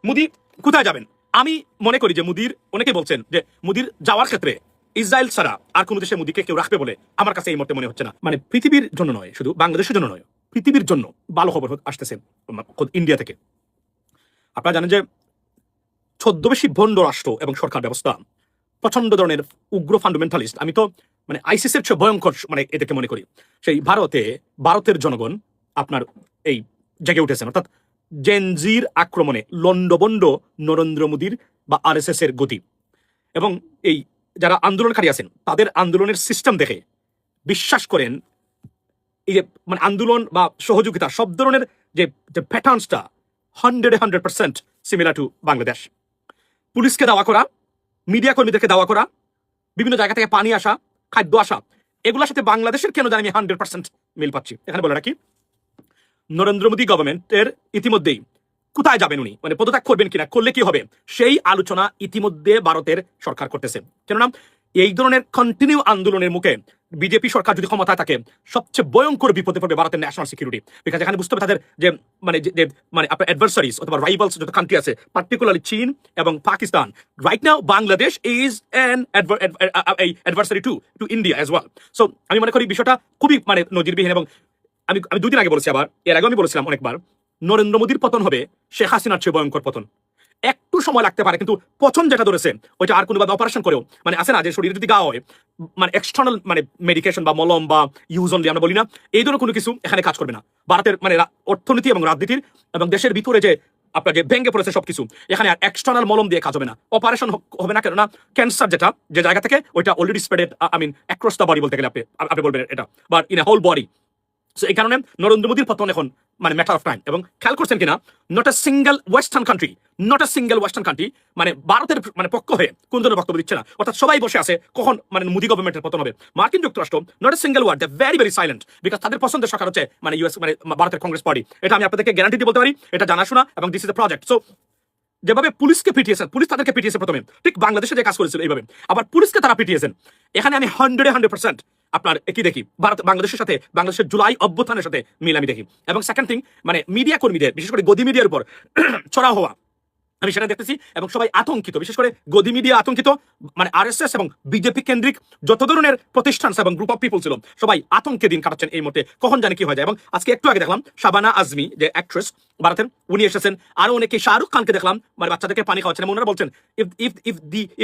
মোদি কোথায় যাবেন? আমি মনে করি যে মোদির, অনেকে বলছেন যে মোদির যাওয়ার ক্ষেত্রে ইসরায়েল ছাড়া আর কোন দেশে মোদিকে কেউ রাখবে বলে আমার কাছে এই মুহূর্তে মনে হচ্ছে না। মানে পৃথিবীর জন্য নয়, শুধু বাংলাদেশের জন্য নয়, পৃথিবীর জন্য ভালো খবর আসতেছে ইন্ডিয়া থেকে। আপনারা জানেন যে ছদ্মবেশী ভণ্ড রাষ্ট্র এবং সরকার ব্যবস্থা প্রচন্ড ধরনের উগ্র ফান্ডামেন্টালিস্ট। আমি তো মানে আইসিসের চেয়ে ভয়ঙ্কর মানে এদেরকে মনে করি। সেই ভারতের জনগণ আপনার এই জেগে উঠেছেন, অর্থাৎ জেনজির আক্রমণে লন্ডবন্ড নরেন্দ্র মোদীর বা আরএসএস এর গতি, এবং এই যারা আন্দোলনকারী আছেন তাদের আন্দোলনের সিস্টেম দেখে বিশ্বাস করেন এই যে মানে আন্দোলন বা সহযোগিতা সব ধরনের যে প্যাটার্নসটা 100% সিমিলার টু বাংলাদেশ। পুলিশকে দাওয়া করা, মিডিয়া কর্মীদেরকে দাওয়া করা, বিভিন্ন জায়গা থেকে পানি আসা, খাদ্য আসা, এগুলোর সাথে বাংলাদেশের কেন জানি আমি 100% মিল পাচ্ছি। এখানে বলে রাখি, নরেন্দ্র মোদী গভর্নমেন্টের ইতিমধ্যেই কোথায় যাবেন উনি, মানে পদত্যাগ করবেন কিনা, করলে কি হবে, সেই আলোচনা ইতিমধ্যে ভারতের সরকার করতেছে। কেননা এই ধরনের কন্টিনিউ আন্দোলনের মুখে বিজেপি সরকার যদি ক্ষমতায় থাকে, সবচেয়ে ভয়ঙ্কর বিপদে পড়বে ভারতের ন্যাশনাল সিকিউরিটি। বিকজ এখানে বুঝতে হবে তাদের যে মানে আপনার অ্যাডভার্সারিজ অথবা রাইভালস যত কান্ট্রি আছে, পার্টিকুলারলি চীন এবং Pakistan. Right now Bangladesh is an adversary to India as well. So আমি মনে করি বিষয়টা খুবই মানে নজিরবিহীন। এবং আমি 2 দিন আগে বলেছি, আবার এর আগে আমি বলেছিলাম অনেকবার, নরেন্দ্র মোদীর পতন হবে শেখ হাসিনার চেয়ে ভয়ঙ্কর পতন। একটু সময় লাগতে পারে, কিন্তু পছন্দ যেটা ধরেছে ওইটা আর কোনোভাবে অপারেশন করেও মানে আছে না যে শরীরে যদি গা হয় মানে এক্সটার্নাল মানে মেডিকেশন বা মলম বা ইউজ অনলি আমরা বলি না, এই ধরনের কোনো কিছু এখানে কাজ করবে না। ভারতের মানে অর্থনীতি এবং রাজনীতির এবং দেশের ভিতরে যে আপনার যে ভেঙে পড়েছে সবকিছু, এখানে আর এক্সটার্নাল মলম দিয়ে কাজ হবে না, অপারেশন হবে না। কেননা ক্যান্সার যেটা যে জায়গা থেকে ওইটা already spreaded, I mean across the body বলতে গেলে আপনি বলবেন এটা, but in a whole body. So এই কারণে নরেন্দ্র মোদীর পতন এখন মানে ম্যাটার অফ টাইম। এবং খেয়াল করছেন কিনা, not a single western country মানে ভারতের মানে পক্ষ হয়ে কোন ধরনের বক্তব্য দিচ্ছে না। অর্থাৎ সবাই বসে আছে কখন মানে মোদী গভর্নমেন্টের পতন হবে। মার্কিন যুক্তরাষ্ট্র not a single word, they very very silent, because তাদের পছন্দের সরকার হচ্ছে মানে ইউএস মানে ভারতের কংগ্রেস পার্টি। এটা আমি আপনাদেরকে গ্যারান্টি দিয়ে বলতে পারি, এটা জানাশোনা এবং this is a project. So যেভাবে পুলিশকে পিটিয়েছেন, পুলিশ তাদেরকে পিটিয়েছে প্রথমে, ঠিক বাংলাদেশে যে কাজ করেছিল এইভাবে আবার পুলিশকে তারা পিটিয়েছেন। এখানে আমি 100% আপনার কি দেখি, বাংলাদেশের সাথে বাংলাদেশের জুলাই অভ্যুত্থানের সাথে মিল আমি দেখি। এবং সেকেন্ড থিং, মানে মিডিয়া কর্মীদের বিশেষ করে গদি মিডিয়ার উপর ছড়া হওয়া, আমি সেটা দেখতেছি এবং সবাই আতঙ্কিত, বিশেষ করে গদি মিডিয়া আতঙ্কিত, মানে আরএসএস এবং বিজেপি কেন্দ্রিক যত ধরনের প্রতিষ্ঠান এবং গ্রুপ অফ পিপল ছিল সবাই আতঙ্কে দিন কাটাচ্ছেন এই মুহূর্তে, কখন জানি কি হয়ে যায়। এবং আজকে একটু আগে দেখলাম শাবানা আজমি যে অ্যাক্ট্রেস ভারতের, উনি এসেছেন, আরো অনেকে, শাহরুখ খানকে দেখলাম মানে বাচ্চাদেরকে পানি খাওয়াচ্ছেন এবং ওনারা বলছেন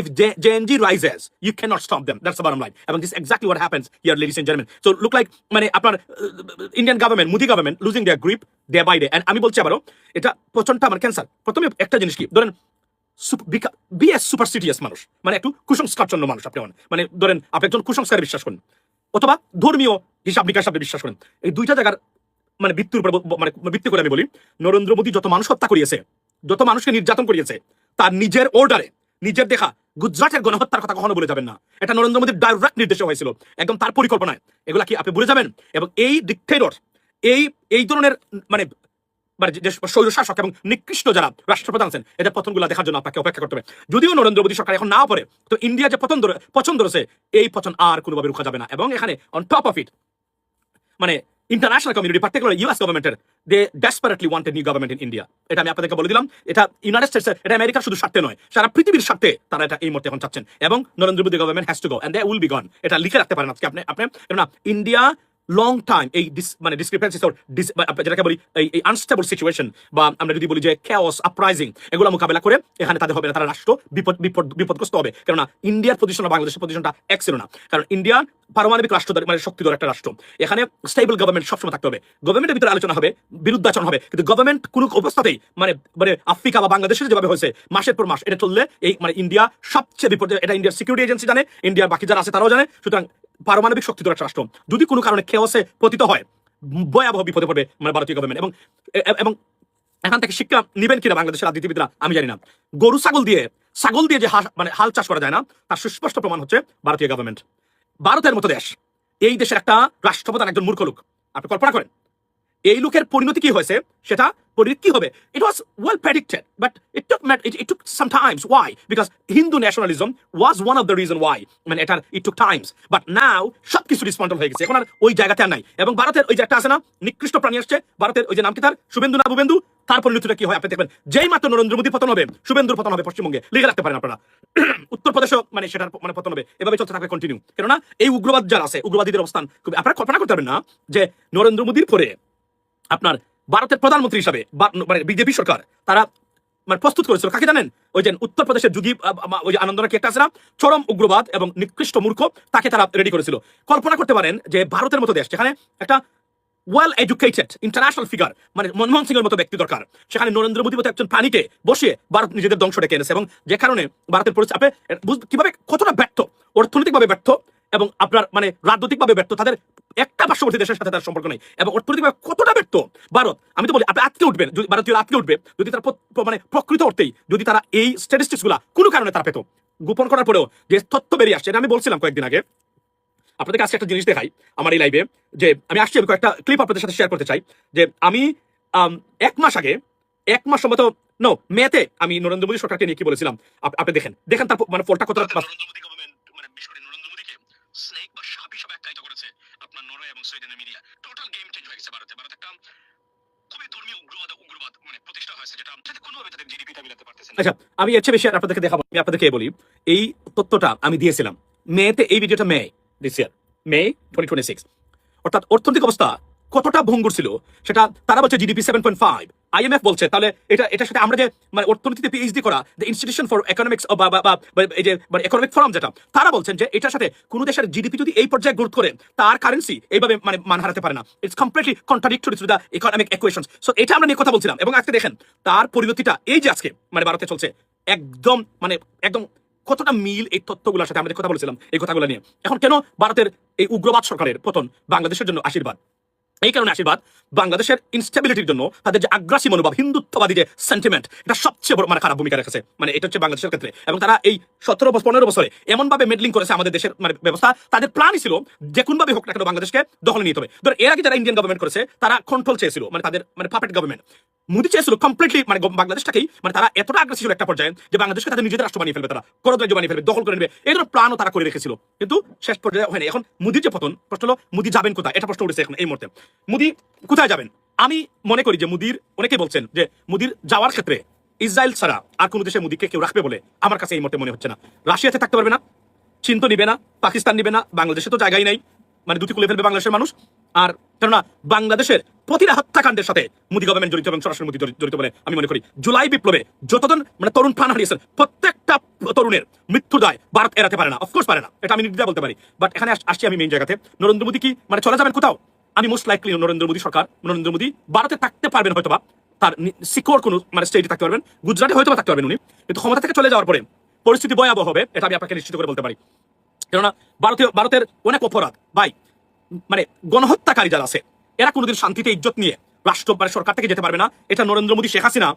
if JNG rises you cannot stop them, that's the bottom line. এবং this is exactly what happens here, ladies and gentlemen. So look like মানে আপনার Indian government, Modi government losing their grip day by day. And আমি বলছি আবারও, এটা প্রচন্ড আমার cancer. প্রথমে একটা জিনিস কি ধরেন, বি এ সুপারস্টিটিয়াস মানুষ, মানে একটু কুসংস্কারচন্ন মানুষ আপনি, মানে ধরেন আপনি একজন কুসংস্কারে বিশ্বাস করেন অথবা ধর্মীয় হিসাব নিকাশে বিশ্বাস করেন। এই দুইটা জায়গার মানে ভিত্তির উপর মানে ভিত্তি করে আমি বলি, নরেন্দ্র মোদী যত মানুষ হত্যা করিয়েছে, যত মানুষকে নির্যাতন করিয়েছে, তার নিজের অর্ডারে, নিজের দেখা গুজরাটের গণহত্যার কথা কখনো বলে যাবেন না। এটা নরেন্দ্র মোদীর ডাইরেক্ট নির্দেশে হয়েছিল, একদম তার পরিকল্পনায়। এগুলা কি আপনি ভুলে যাবেন? এবং এই ডিক্টেটর, এই ধরনের মানে যে স্বৈরশাসক এবং নিকৃষ্ট যারা রাষ্ট্রপ্রধান আছেন, এটা পতনগুলো দেখার জন্য আপনাকে অপেক্ষা করতে হবে। যদিও নরেন্দ্র মোদী সরকার এখন না পড়ে, তো ইন্ডিয়া যে পছন্দ রয়েছে, এই পতন আর কোনোভাবে রুখা যাবে না। এবং এখানে অন টপ অফ ইট মানে ইন্টারন্যাশনাল কমিউনিটি, পার্টিকুলার ইউএস গভর্নমেন্টের, they desperately want a new government in India. এটা আমি আপনাদেরকে বলে দিলাম, এটা ইউনাইটেড স্টেটস, এটা আমেরিকার শুধু স্বার্থে নয়, সারা পৃথিবীর স্বার্থে তারা এটা এই মুহূর্তে এখন চাচ্ছেন। এবং Narendra Modi government has to go and they will be gone. এটা লিখে রাখতে পারেন আজকে আপনি, কেননা ইন্ডিয়া লং টাইম এই মানে ডিসক্রিপেন্সিস অর যেটাকে বলি এই আনস্টেবল সিচুয়েশন, বা আমরা যদি বলি যে chaos আপরাইজিং, এগুলো মোকাবেলা করে এখানে তাদের হবে না, তারা রাষ্ট্র বিপদগ্রস্ত হবে। কেননা ইন্ডিয়ার পজিশন আর বাংলাদেশের পজিশনটা এক ছিল না। কারণ ইন্ডিয়া পারমাণবিক রাষ্ট্র মানে শক্তিধর একটা রাষ্ট্র, এখানে স্টেবল গভর্নমেন্ট সবসময় থাকতে হবে। গভর্নমেন্টের ভিতরে আলোচনা হবে, বিরুদ্ধাচরণ হবে, কিন্তু গভর্নমেন্ট কোনো অবস্থাতেই মানে আফ্রিকা বা বাংলাদেশের যেভাবে হয়েছে মাসের পর মাস এটা চললে এই মানে ইন্ডিয়া সবচেয়ে বিপদ। এটা ইন্ডিয়ার সিকিউরিটি এজেন্সি জানে, ইন্ডিয়ার বাকি যারা আছে তারাও জানে। সুতরাং পারমাণবিক শক্তিধর একটা রাষ্ট্র যদি কোনো কারণে খেওসে পতিত হয়, ভয়াবহ বিপদে পড়বে মানে ভারতীয় গভর্নমেন্ট। এবং এখান থেকে শিক্ষা নিবেন কিনা বাংলাদেশের রাজনীতিবিদরা আমি জানি না। গরু ছাগল দিয়ে যে মানে হাল চাষ করা যায় না, তার সুস্পষ্ট প্রমাণ হচ্ছে ভারতীয় গভর্নমেন্ট। ভারতের মতো দেশ, এই দেশের একটা রাষ্ট্রপ্রধান একজন মূর্খ লোক। আপনি কল্পনা করেন এই লোকের পরিণতি কি হয়েছে, সেটা পরিণতি কি হবে। It was well predicted, but it took it took some times. Why? Because Hindu nationalism was one of the reason why. মানে এটা it took times. But now সবকিছু ডিসমান্টল হয়ে গেছে, এখন আর ওই জায়গাতে আর নাই। এবং ভারতের ওই যে একটা আছে না, নিকৃষ্ট প্রাণী আসছে ভারতের, ওই যে নাম কি তার, শুভেন্দু না বুবেন্দু, তার পরিণতিটা কি হয় আপনি দেখবেন। যেই মাত্র নরেন্দ্র মোদী পতন হবে, শুভেন্দুর পতন হবে পশ্চিমবঙ্গে, লিখে রাখতে পারেন আপনারা। উত্তরপ্রদেশও মানে সেটার মানে পতন হবে, এভাবে চলতে থাকবে কন্টিনিউ। কেননা এই উগ্রবাদ যারা আছে, উগ্রবাদীদের অবস্থান খুব, আপনারা কল্পনা করতে পারবেন না যে নরেন্দ্র মোদীর পরে আপনার ভারতের প্রধানমন্ত্রী হিসাবে মানে বিজেপি সরকার তারা মানে প্রস্তুত করেছিল কাকে জানেন? ওই যে উত্তরপ্রদেশের যোগী, ওই যে আনন্দরা কি একটা আছে না, চরম উগ্রবাদ এবং নিকৃষ্ট মূর্খ, তাকে তারা রেডি করেছিল। কল্পনা করতে পারেন যে ভারতের মতো দেশ, যেখানে একটা ওয়েল এডুকেটেড ইন্টারন্যাশনাল ফিগার মানে মনমোহন সিং এর মতো ব্যক্তি দরকার, সেখানে নরেন্দ্র মোদীর মতো একজন প্রাণীকে বসিয়ে ভারত নিজেদের ধ্বংস ডেকে এনেছে। এবং যে কারণে ভারতের পরিস্থিতি আপনি কিভাবে কতটা ব্যর্থ, অর্থনৈতিকভাবে ব্যর্থ এবং আপনার মানে রাজনৈতিকভাবে ব্যর্থ, তাদের একটা পার্শ্ববর্তী দেশের সাথে তার সম্পর্ক নেই, এবং অর্থনৈতিকভাবে কতটা ব্যর্থ ভারত। আমি তো বলি আপনি আটকে উঠবেন, যদি ভারতীয় আটকে উঠবে যদি তারা মানে প্রকৃত অর্থেই যদি তারা এই স্ট্যাটিস্টিক্স গুলা কোনো কারণে তারা পেত, গোপন করার পরেও যে তথ্য বেরিয়ে আসছে। এটা আমি বলছিলাম কয়েকদিন আগে আপনাদেরকে, আজকে একটা জিনিস দেখাই আমার এই লাইভে, যে আমি আসছি, আমি কয়েকটা ক্লিপ আপনাদের সাথে শেয়ার করতে চাই। যে আমি 1 মাস আগে, 1 মাস সম্ভবত মেতে আমি নরেন্দ্র মোদী সরকারকে নিয়ে কি বলেছিলাম, আপনি দেখেন তার মানে ফলটা কতটা। নরেন্দ্র মোদী গভর্নমেন্ট মানে বিশেষ করে নরেন্দ্র মোদীকে স্নেক বা সাপ হিসেবে আখ্যায়িত করেছে আপনার নরওয়ে এবং সুইডেনের মিডিয়া। টোটাল গেম চেঞ্জ হয়ে গেছে ভারতে। ভারত একটা খুবই ধর্মীয় উগ্রবাদ মানে প্রতিষ্ঠা হয়েছে, যেটা কোনোভাবে তাদের জিডিপিটা মিলাতে পারতেছে না। আচ্ছা, আমি এর চেয়ে বেশি আপনাদেরকে দেখাবো। আমি আপনাদেরকে বলি, এই তথ্যটা আমি দিয়েছিলাম মেতে, এই ভিডিওটা দিস ইয়ার মে 2026। অর্থাৎ অর্থনৈতিক অবস্থা কতটা ভঙ্গুর ছিল সেটা তারা বলছে জিডিপি 7.5, IMF বলছে। তাহলে এটার সাথে আমরা যে মানে অর্থনীতিতে পিএইচডি করা দ্য ইনস্টিটিউশন ফর ইকোনমিক্স এই যে ইকোনমিক ফোরাম, যেটা তারা বলছেন যে এটার সাথে কোন দেশের জিডিপি যদি এই পর্যায়ে গ্রোথ করে তার কারেন্সি এইভাবে মানে মান হারাতে পারে না। It's completely contradictory to the economic equations. So এটা আমরা নিয়ে কথা বলছিলাম, এবং আজকে দেখেন তার পরিণতিটা এই যে আজকে মানে ভারতে চলছে, একদম কতটা মিল এই তথ্যগুলোর সাথে। আমরা কথা বলেছিলাম এই কথাগুলো নিয়ে। এখন কেন ভারতের এই উগ্রবাদ সরকারের পতন বাংলাদেশের জন্য আশীর্বাদ? এই কারণে আশীর্বাদ, বাংলাদেশের ইনস্টেবিলিটির জন্য তাদের যে আগ্রাসী মনোভাব, হিন্দুত্ববাদী যে সেন্টিমেন্ট, এটা সবচেয়ে বড় মানে খারাপ ভূমিকা রেখেছে। মানে এটা হচ্ছে বাংলাদেশের ক্ষেত্রে। এবং তারা এই 17-15 বছরে এমন ভাবে মেডলিং করেছে আমাদের দেশের মানে ব্যবস্থা, তাদের প্ল্যানই ছিল যে কোনভাবে হোক না কেন বাংলাদেশকে দখলে নিতে হবে। ধর এর আগে যারা ইন্ডিয়ান গভর্নমেন্ট করেছে তারা কন্ট্রোল চেয়েছিল, মানে তাদের মানে পাপেট গভর্নমেন্ট। মোদী চেয়েছিল কমপ্লিটলি মানে বাংলাদেশটাকেই, মানে তারা এতটা আগ্রাসী ছিল একটা পর্যায়ে যে বাংলাদেশকে তাদের নিজেদের রাষ্ট্র বানিয়ে ফেলবে, তারা করদ বানিয়ে ফেলবে, দখল করে নেবে, এই ধরনের প্ল্যানও তারা করে রেখেছিল। কিন্তু শেষ পর্যায়ে হয়নি। এখন মোদীর যে পতন, প্রশ্ন হলো মোদী যাবেন কোথায়, এটা প্রশ্ন উঠেছে এখন এই মুহূর্তে। মোদী কোথায় যাবেন? আমি মনে করি যে মোদীর, অনেকে বলছেন যে মোদীর যাওয়ার ক্ষেত্রে ইসরায়েল ছাড়া আর কোন দেশে মোদীকে কেউ রাখবে বলে আমার কাছে এই মুহূর্তে মনে হচ্ছে না। রাশিয়াতে থাকতে পারবে না, চীন তো নিবে না, পাকিস্তান নিবে না, বাংলাদেশে তো জায়গায় নাই, মানে দুটি খুলে ফেলবে বাংলাদেশের মানুষ। আর কেননা বাংলাদেশের প্রতিটা হত্যাকাণ্ডের সাথে মোদী গভর্নমেন্ট জড়িত এবং সরাসরি মোদী জড়িত বলে আমি মনে করি। জুলাই বিপ্লবে যতজন মানে তরুণ প্রাণ হারিয়েছেন, প্রত্যেকটা তরুণের মৃত্যুর দায় ভারত এড়াতে পারে না, অফকোর্স পারে না, এটা আমি নির্দ্বিধায় বলতে পারি। বাট এখানে আসছি আমি মেইন জায়গাতে, নরেন্দ্র মোদী কি মানে চলে যাবেন কোথাও? আমি মোস্ট লাইকলি নরেন্দ্র মোদী সরকার, নরেন্দ্র মোদী ভারতে থাকতে পারবেন হয়তোবা, তার সিকিউর কোনো মানে স্টেটে থাকতে পারবেন, গুজরাটে হয়তোবা থাকতে পারবেন উনি, কিন্তু ক্ষমতা থেকে চলে যাওয়ার পরে পরিস্থিতি ভয়াবহ হবে, এটা আমি আপনাকে নিশ্চিত করে বলতে পারি। কেননা ভারতের অনেক অপরাধ ভাই, মানে গণহত্যাকারী যারা আছে এরা কোনোদিন শান্তিতে ইজ্জত নিয়ে রাষ্ট্র মানে সরকার থেকে যেতে পারবে না। এটা নরেন্দ্র মোদী, শেখ হাসিনা,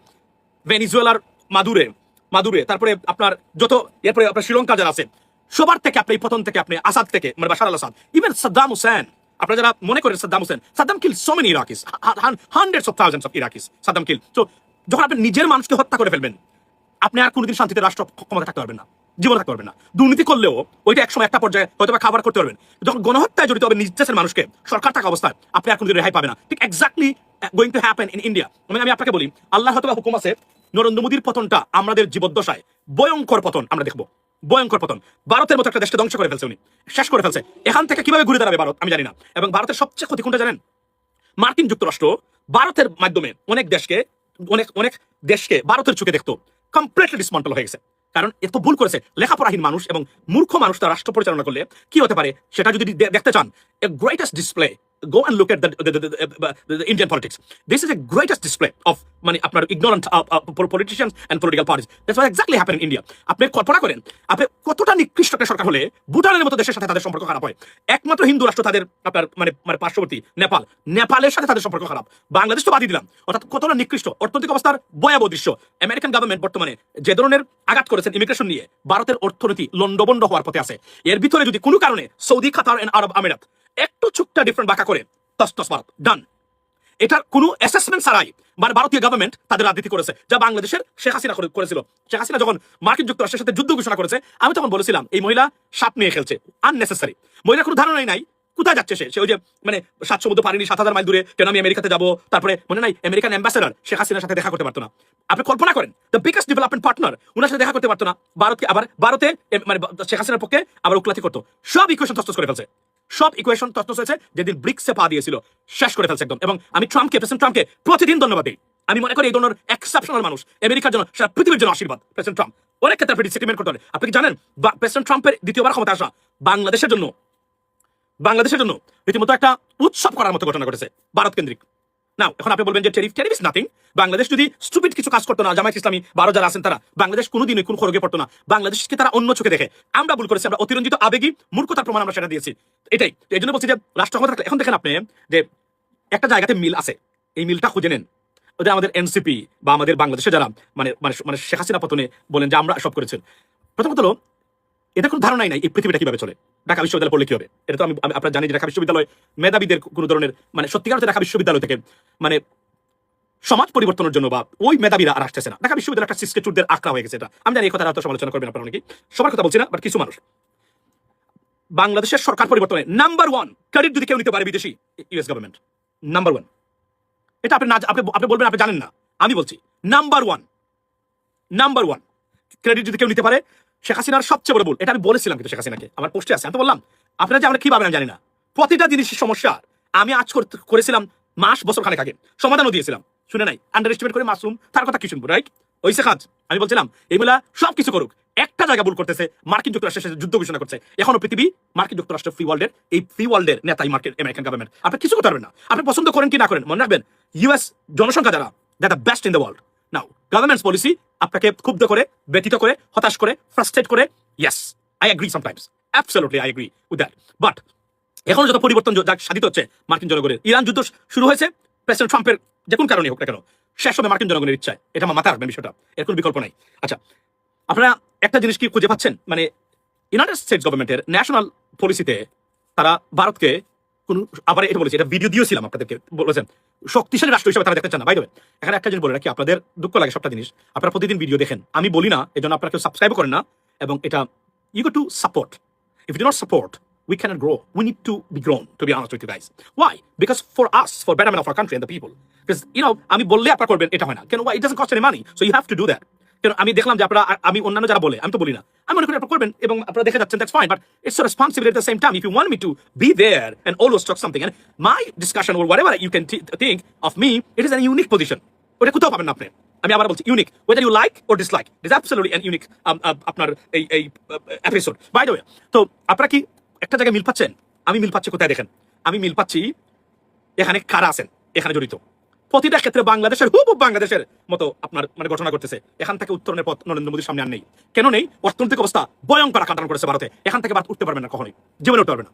ভেনিজুয়েলার মাদুরে, তারপরে আপনার যত এরপরে আপনার শ্রীলঙ্কা যারা আছে, সবার থেকে আপনি এই পতন থেকে আপনি আসাদ থেকে মানে Bashar al Assad, even Saddam Hussein, আপনারা যারা মনে করেন Saddam kill so many Iraqis, hundreds of thousands of Iraqis Saddam kill. তো যখন আপনি নিজের মানুষকে হত্যা করে ফেলবেন, আপনি আর কোনোদিন শান্তিতে রাষ্ট্র ক্ষমতা থাকতে পারবেন না, জীবন থাকতে পারবেন না। দুর্নীতি করলেও ওইটা একসময় একটা পর্যায়ে হয়তো খাবার করতে পারবেন, যখন গণহত্যায় জড়িত হবে নিজ দেশের মানুষকে সরকার থাকা অবস্থায় আপনি আর কোনোদিন রেহাই পাবে না। ঠিক exactly going to happen in India. আমি আপনাকে বলি, আল্লাহ হয়তো হুকুম আছে, নরেন্দ্র মোদীর পতনটা আমাদের জীবদ্দশায় ভয়ঙ্কর পতন আমরা দেখবো, ভয়ঙ্কর পতন। ভারতের মতো একটা দেশকে ধ্বংস করে ফেলছে উনি, শেষ করে ফেলছে। এখান থেকে কিভাবে ঘুরে দাঁড়াবে ভারত আমি জানি না। এবং ভারতের সবচেয়ে ক্ষতি কোনটা জানেন? মার্কিন যুক্তরাষ্ট্র ভারতের মাধ্যমে অনেক দেশকে ভারতের চোখে দেখতো, কমপ্লিটলি ডিসমান্টল হয়ে গেছে। কারণ এত ভুল করেছে লেখাপড়াহীন মানুষ এবং মূর্খ মানুষ তার রাষ্ট্র পরিচালনা করলে কি হতে পারে সেটা যদি দেখতে চান, a greatest display, go and look at the Indian politics. This is a greatest display of মানে আপনার ignorant politicians and political parties. That's what exactly happened in India. আপনি কল্পনা করেন আপনি কতটা নিকৃষ্ট একটা সরকার হলে ভুটানের মতো দেশের সাথে তাদের সম্পর্ক খারাপ হয়। একমাত্র হিন্দু রাষ্ট্র তাদের আপনার মানে পার্শ্ববর্তী নেপালের সাথে তাদের সম্পর্ক খারাপ, বাংলাদেশ তো বাদই দিলাম। অর্থাৎ কতটা নিকৃষ্ট অর্থনৈতিক অবস্থার ভয়াবহ দৃশ্য। আমেরিকান গভর্নমেন্ট বর্তমানে যে ধরনের আঘাত করেছেন ইমিগ্রেশন নিয়ে, ভারতের অর্থনীতি লন্ডভন্ড হওয়ার পথে আছে। এর ভিতরে যদি কোনো কারণে সৌদি, কাতার এন্ড আরব আমিরাত একটু চুপটা ডিফারেন্ট বাঁকা করে তস ভারত ডান। এটার কোনো অ্যাসেসমেন্ট ছাড়াই মানে ভারতীয় গভর্নমেন্ট তাদের রাজনীতি করেছে, যা বাংলাদেশের শেখ হাসিনা করেছিল। শেখ হাসিনা যখন মার্কিন যুক্তরাষ্ট্রের সাথে যুদ্ধ ঘোষণা করেছে, আমি তখন বলেছিলাম এই মহিলা সাপ নিয়ে খেলছে, আননেসেসারি। মহিলার কোনো ধারণাই নাই কোথায় যাচ্ছে সে ওই যে মানে 7 সমুদ্র পারিনি 7,000 মাইল দূরে, কেন আমি আমেরিকাতে যাবো, তারপরে মনে নাই আমেরিকান অ্যাম্বাসেডর শেখ হাসিনার সাথে দেখা করতে পারতো না। আপনি কল্পনা করেন, দ্য বিগেস্ট ডেভেলপমেন্ট পার্টনার ওনার সাথে দেখা করতে পারতো না, ভারতকে আবার ভারতে মানে শেখ হাসিনার পক্ষে আবার উকলাতি করতো। সব ইকুয়েশন তস্তস করে ফেলছে, সব ইকুয়েশন তস্তস হয়েছে যেদিন ব্রিক্সে পা দিয়েছিল, শেষ করে ফেলছে একদম। এবং আমি প্রেসিডেন্ট ট্রাম্পকে প্রতিদিন ধন্যবাদ দিই। আমি মনে করি এই ধরনের এক্সেপশনাল মানুষ আমেরিকার জন্য, সারা পৃথিবীর জন্য আশীর্বাদ। প্রেসিডেন্ট ট্রাম্প অনেক ক্ষেত্রে ডিসেটলমেন্ট করতে হবে। আপনি কি জানেন প্রেসিডেন্ট ট্রাম্পের দ্বিতীয়বার ক্ষমতা আসা বাংলাদেশের জন্য রীতিমতো একটা উৎসব করার মতো ঘটনা ঘটেছে ভারত কেন্দ্রিক। নাও এখন আপনি বলবেন যে টেরিফ ইজ নাথিং। বাংলাদেশ যদি স্টুপিড কিছু কাজ করতো না, জামায়াত ইসলামী 12 যারা আছেন তারা, বাংলাদেশ কোনোদিনই কোন খড়গে পড়তো না। বাংলাদেশকে তারা অন্য চোখে দেখে। আমরা ভুল করেছি, আমরা অতিরঞ্জিত আবেগী মূর্খতার প্রমাণ আমরা সেটা দিয়েছি। এটাই এই জন্য বলছি যে রাষ্ট্র ক্ষমতা থাকলে, এখন দেখেন আপনি যে একটা জায়গাতে মিল আছে, এই মিলটা খুঁজে নেন। ওদের আমাদের এনসিপি বা আমাদের বাংলাদেশে যারা মানে মানে মানে শেখ হাসিনা পতনে বলেন যে আমরা সব করেছেন, প্রথমত হলো এদের কোনো ধারণাই নাই এই পৃথিবীটা কিভাবে চলে, ঢাকা বিশ্ববিদ্যালয় পড়লে কি হবে। এটা তো আমি আপনারা জানি যে ঢাকা বিশ্ববিদ্যালয় মেধাবীদের কোনো ধরনের মানে সত্যিকার ঢাকা বিশ্ববিদ্যালয় থেকে মানে সমাজ পরিবর্তনের জন্য বা ওই মেধাবীরা আর আসতেছে না। ঢাকা বিশ্ববিদ্যালয় একটা সিস্কেচুরদের আঁকড়া হয়ে গেছে। এটা আমি জানি, এই কথা হয়তো সমালোচনা করবেন আপনারা অনেকেই, সবার কথা বলছি না, বাট কিছু মানুষ। বাংলাদেশের সরকার পরিবর্তনে নাম্বার 1 ক্রেডিট যদি কেউ নিতে পারে বিদেশি, ইউএস গভর্নমেন্ট নাম্বার 1। এটা আপনি আপনি বলবেন আপনি জানেন না, আমি বলছি নাম্বার 1 ক্রেডিট যদি কেউ নিতে পারে শেখ হাসিনার সবচেয়ে বড় ভুল। এটা আমি বলেছিলাম কিন্তু শেখ হাসিনাকে, আমার পোস্টে আছে, আমি তো বললাম। আপনারা যে আমরা কি ভাবেন আমি জানি না, প্রতিটা জিনিসের সমস্যা আমি আজ করেছিলাম মাস বছর খানেক আগে, সমাধানও দিয়েছিলাম। শুনে নাই, আন্ডার এস্টিমেট করে মাসরুম তার কথা কি শুনবো, রাইট? ওইসে কাজ আমি বলছিলাম এইগুলা সব কিছু করুক, একটা জায়গা ভুল করতেছে, মার্কিন যুক্তরাষ্ট্রের সাথে যুদ্ধ ঘোষণা করছে। এখনো পৃথিবী মার্কিন যুক্তরাষ্ট্র ফ্রি ওয়ার্ল্ডের নেতাই মার্কিন আমেরিকান গভর্নমেন্ট। আপনি কিছু করতে পারবেন না, আপনি পছন্দ করেন কি না করেন। মনে রাখবেন ইউএস জনসংখ্যা যারা that the best in the world. Now governments policy আপনাকে ক্ষুব্ধ করে, ব্যথিত করে, হতাশ করে, ফ্রাস্ট্রেট করে। Yes, I agree sometimes, absolutely I agree with that. But এখন যত পরিবর্তন সাধিত হচ্ছে মার্কিন জনগণের, ইরান যুদ্ধ শুরু হয়েছে প্রেসিডেন্ট ট্রাম্পের যে কোন কারণে হোক না কেন, শেষ হবে মার্কিন জনগণের ইচ্ছায়। এটা আমার মাথায় রাখবেন বিষয়টা, এর কোনো বিকল্প নাই। আচ্ছা, আপনারা একটা জিনিস কি খুঁজে পাচ্ছেন, মানে ইউনাইটেড স্টেটস গভর্নমেন্টের ন্যাশনাল পলিসিতে তারা ভারতকে কোন, আবার এটা বলেছি, এটা ভিডিও দিয়েছিলাম আপনাদেরকে, বলেছেন শক্তিশালী রাষ্ট্র হিসেবে তারা দেখতে চান না। বাইরে এখানে একটা জিনিস বলে রাখি, আপনাদের দুঃখ লাগে সবটা জিনিস, আপনারা প্রতিদিন ভিডিও দেখেন, আমি বলি না, এই জন্য আপনারা কেউ সাবস্ক্রাইব করেন না। এবং এটা you go to support, if you do not support we cannot grow. We need to be grown, to be honest with you guys. Why? Because for us, for betterment of our country and the people. Because, you know, আমি বললে আপনারা করবেন এটা হয় না কেন? Why? It doesn't cost any money, so you have to do that. কেন আমি দেখলাম যে আপনারা, আমি অন্যান্য যারা বলে, আমি তো বলি না, আমি মনে করি আপনারা করবেন এবং আপনারা দেখে যাচ্ছেন, that's fine, but it's a responsibility at the same time. If you want me to be there and always talk something, and my discussion or whatever you can think of me, it is a unique position. ওটা কোথাও পাবেন না আপনি। আমি আবার বলছি unique, whether you like or dislike, it is absolutely an unique আপনার এই এপিসোড। বাই দ্য ওয়ে, তো আপনারা কি একটা জায়গায় মিল পাচ্ছেন? আমি মিল পাচ্ছি কোথায় দেখেন, আমি মিল পাচ্ছি এখানে কারা আছেন এখানে জড়িত। প্রতিটা ক্ষেত্রে বাংলাদেশের মতো আপনার মানে ঘটনা করতেছে। এখান থেকে উত্তরণের পথ নরেন্দ্র মোদীর সামনে আর নেই। কেন নেই? অর্থনৈতিক অবস্থা ভয়ঙ্কর আকার ধারণ করেছে ভারতে। এখান থেকে ভারত উঠতে পারবে না, কখনোই জীবনে উঠতে পারবে না।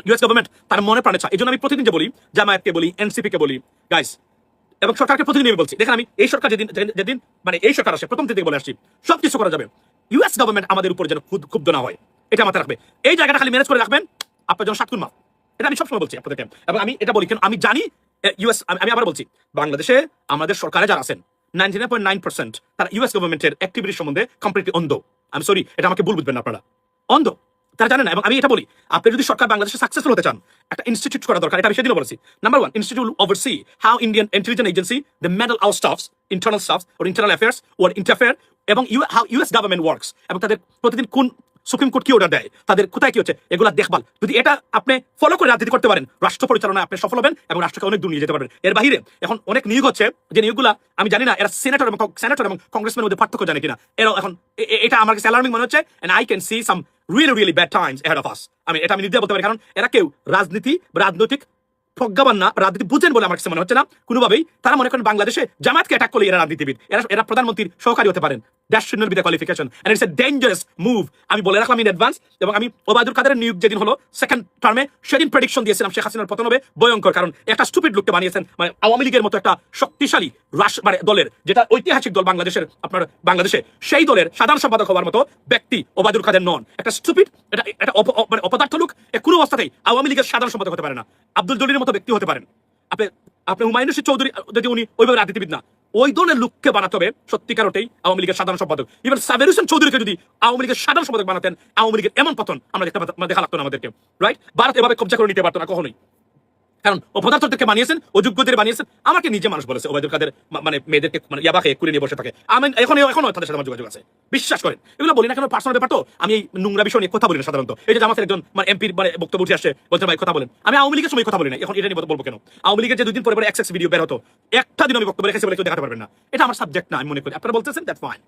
ইউএস গভর্নমেন্ট তার মনে প্রাণে চায়। এই জন্য আমি প্রতিদিন যে বলি, জামায়াতকে বলি, এনসিপি কে বলি, গাইস, এবং সরকারকে প্রতিদিন আমি বলছি, দেখেন আমি এই সরকার যেদিন মানে এই সরকার আসে, প্রথম থেকে বলে আসছি সবকিছু করা যাবে, ইউএস গভর্নমেন্ট আমাদের উপর যেন ক্ষুব্ধ না হয়, এটা মাথায় রাখবে। এই জায়গাটা খালি ম্যানেজ করে রাখবেন, আপনার জন্য সাতক্ষণ মাফ। এটা আমি সবসময় বলছি আপনাদেরকে, এবং আমি এটা বলি কেন, আমি জানি ইউএস, আমি আবার বলছি, বাংলাদেশে আমাদের সরকারে যারা আছেন 99.9% তারা ইউএস গভর্নমেন্টের অ্যাক্টিভিটি সম্বন্ধে কমপ্লিটলি অন্ধ। আমি সরি, এটা আমাকে ভুল বুঝবেন না, আপনারা অন্ধ, তারা জানেন না। এবং আমি এটা বলি, আপনি যদি সরকার বাংলাদেশে সাকসেসফুল হতে চান, একটা ইনস্টিটিউট করা দরকার। এটা আমি সেদিনও বলেছি। Number 1 institute oversee how Indian intelligence agency the meddle our staffs, internal staffs or internal affairs or interfere, এবং হাউ ইউএস গভর্নমেন্ট ওয়ার্কস, এবং তাদের প্রতিদিন কোন সুপ্রিম কোর্ট কি অর্ডার দেয়, তাদের কোথায় কি হচ্ছে, এগুলা দেখভাল। যদি এটা আপনি ফলো করে রাজনীতি করতে পারেন, রাষ্ট্র পরিচালনায় আপনি সফল হবেন এবং রাষ্ট্রকে অনেক দূর নিয়ে যেতে পারবেন। এর বাইরে এখন অনেক নিয়োগ হচ্ছে, যে নিয়োগগুলা আমি জানি না এরা সেনেটর এবং কংগ্রেসম্যানের মধ্যে পার্থক্য জানে কিনা। এরা এখন এটা আমার কাছে অ্যালার্মিং মনে হচ্ছে, and I can see some really bad times ahead of us। এটা আমি নির্দ্বিধায় বলতে পারি, কারণ এরা কেউ রাজনৈতিক প্রজ্ঞাবান না, রাজনীতি বুঝেন বলে আমার কাছে মনে হচ্ছে না কোনোভাবেই। তারা মনে করেন বাংলাদেশে জামায়াতকে অ্যাটাক করলে এরা রাজনীতিবিদ, এরা প্রধানমন্ত্রীর সহকারী হতে পারেন। That should not be the qualification, and it's a dangerous move. আমি বলে রাখলাম ইন অ্যাডভান্স। এবং আমি ওবায়দুল কাদেরের নিয়োগ যেদিন হলো সেকেন্ড টার্মে, সেদিন প্রেডিকশন দিয়েছিলাম শেখ হাসিনার পতন হবে ভয়ঙ্কর, কারণ একটা স্টুপিড লোককে বানিয়েছেন, মানে আওয়ামী লীগের মতো একটা শক্তিশালী মানে দলের, যেটা ঐতিহাসিক দল বাংলাদেশের, আপনার বাংলাদেশে সেই দলের সাধারণ সম্পাদক হওয়ার মতো ব্যক্তি ওবায়দুল কাদের নন। একটা স্টুপিড, এটা মানে অপদার্থ লোক, কোনো অবস্থাতেই আওয়ামী লীগের সাধারণ সম্পাদক হতে পারে না। আব্দুল জলিলের মতো ব্যক্তি হতে পারেন, আপনি আপনি হুমায়ুন রশিদ চৌধুরী যদি উনি ওইভাবে রাজনীতিবিদ না, ওই ধরনের লোককে বানাতে হবে সত্যিকার অর্থেই আওয়ামী লীগের সাধারণ সম্পাদক। ইভেন সাবের হোসেন চৌধুরীকে যদি আওয়ামী লীগের সাধারণ সম্পাদক বানাতেন, আওয়ামী লীগের এমন পতন আমরা দেখা লাগতো না আমাদেরকে, রাইট? ভারত এভাবে কবজা করে নিতে পারতো না কখনোই, কারণ অপদার্থদেরকে বানিয়েছেন, অযোগ্যদের বানিয়েছেন। আমাকে নিজে মানুষ বলেছে ওবায়দুল কাদের মানে মেয়েদেরকে মানে ইয়াবা খেয়ে কুড়ে নিয়ে বসে থাকে। আমি এখনো তাদের সাথে আমার যোগাযোগ আছে, বিশ্বাস করেন। এগুলো বলি না কেন, পার্সোনাল ব্যাপার তো। আমি এই নোংরা বিষয় নিয়ে কথা বলি না সাধারণত। এই যে জামাতের একজন মানে এমপির মানে বক্তব্য উঠে আসে, বলতে ভাই কথা বলেন, আমি আওয়ামী লীগের সময় কথা বলি না, এখন এটা নিয়ে বলবো কেন? আওয়ামী লীগের যে 2 দিন পরে পরে এক্সেস ভিডিও বের হতো, একটা দিন আমি বক্তব্য রেখেছি বলে কেউ দেখাতে পারবেন না, এটা আমার সাবজেক্ট না আমি মনে করি। আপনারা বলতেছেন দ্যাটস ফাইন,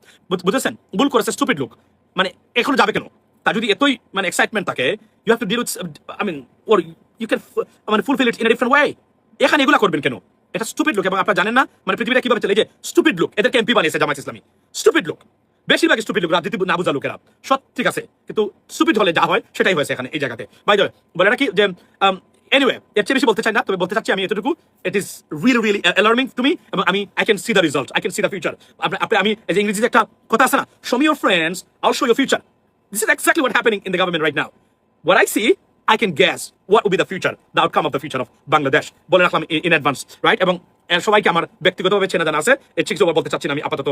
বুঝেছেন? ভুল করেছে, স্টুপিড লোক, মানে এখনো যাবে কেন? তার যদি এতই মানে এক্সাইটমেন্ট থাকে, you have to deal with, I mean, or you can মানে fulfil it in a different way. এখানে এগুলা করবেন কেন? এটা স্টুপিড লোক, এবং আপনারা জানেন না মানে পৃথিবীটা কিভাবে চলে। এই যে স্টুপিড লোক, এদেরকে এমপি বানিয়েছে জামায়াত ইসলামী। স্টুপিড লোক, বেশিরভাগ স্টুপিড লোক, রাজনীতি না বুঝা লোকেরা। সব ঠিক আছে, কিন্তু স্টুপিড হলে যা হয় সেটাই হয়েছে এখানে এই জায়গাতে। বাই দ্য ওয়ে, বলে নাকি যে এনিওয়ে, এর চেয়ে বেশি বলতে চাই না, তবে বলতে চাচ্ছি আমি এতটুকু, it is really alarming to me, এবং আমি I can C the result, I can C the future. আমি এই যে ইংরেজিতে একটা কথা আছে না, শো মি ইউর ফ্রেন্ডস, আইল show your future. This is exactly what happening in the government right now. What I see, I can guess what will be the future, the outcome of the future of Bangladesh. বলে রাখলাম in advance, right? এবং সবাইকে আমার ব্যক্তিগতভাবে চেনা জানা আছে, এর ঠিক বলতে চাচ্ছি না আমি আপাতত।